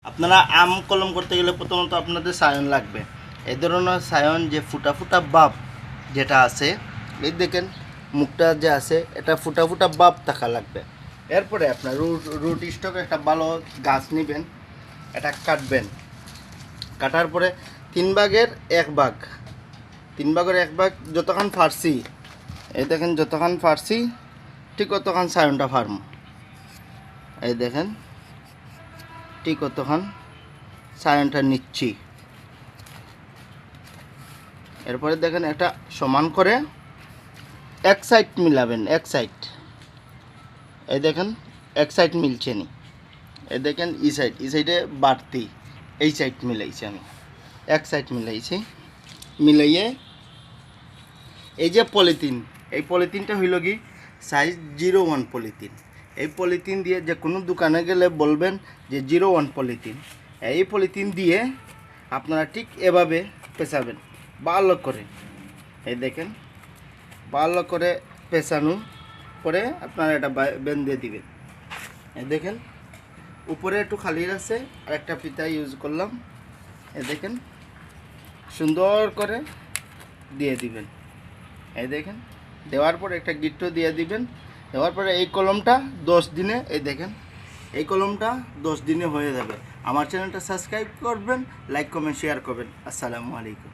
আপনারা আম কলম করতে গেলে প্রথমত আপনাদের সায়ন লাগবে। এই ধরনের সায়ন যে ফুটা ফুটা বাপ যেটা আছে, এই দেখেন মুখটা যে আছে এটা ফুটা ফুটা বাপ থাকা লাগবে। এরপরে আপনার রুট স্টক একটা ভালো গাছ নেবেন, এটা কাটবেন। কাটার পরে 3/1 ভাগ, 3/1 ভাগ যতক্ষণ ফারসি, এই দেখেন যতক্ষণ ফারসি ঠিক ততক্ষণ সায়নটা ফার্ম। এই দেখেন ঠিক ততক্ষণ সায়নটা নিচ্ছি। এরপরে দেখেন একটা সমান করে এক সাইড মিলাবেন, এক সাইড। এই দেখেন এক সাইড মিলছে নি, এই দেখেন ই সাইডে বাড়তি, এই সাইড মিলাইছি আমি, এক সাইড মিলাইছি। মিলাইয়ে এই যে পলিথিন, এই পলিথিনটা হইল কি সাইজ 01 পলিথিন। এই পলিথিন দিয়ে যে কোনো দোকানে গেলে বলবেন যে 01 পলিথিন। এই পলিথিন দিয়ে আপনারা ঠিক এভাবে পেঁচাবেন ভালো করে। এই দেখেন ভালো করে পেঁচানো পরে আপনারা এটা বেঁধে দিবেন। এই দেখেন উপরে একটু খালি আছে, আর একটা ফিতা ইউজ করলাম। এই দেখেন সুন্দর করে দিয়ে দিবেন। এই দেখেন দেওয়ার পরে একটা গিট্টো দিয়ে দিবেন। দেওয়ার পরে এই কলমটা 10 দিনে, এই দেখেন এই কলমটা 10 দিনে হয়ে যাবে। আমার চ্যানেলটা সাবস্ক্রাইব করবেন, লাইক কমেন্ট শেয়ার করবেন। আসসালামু আলাইকুম।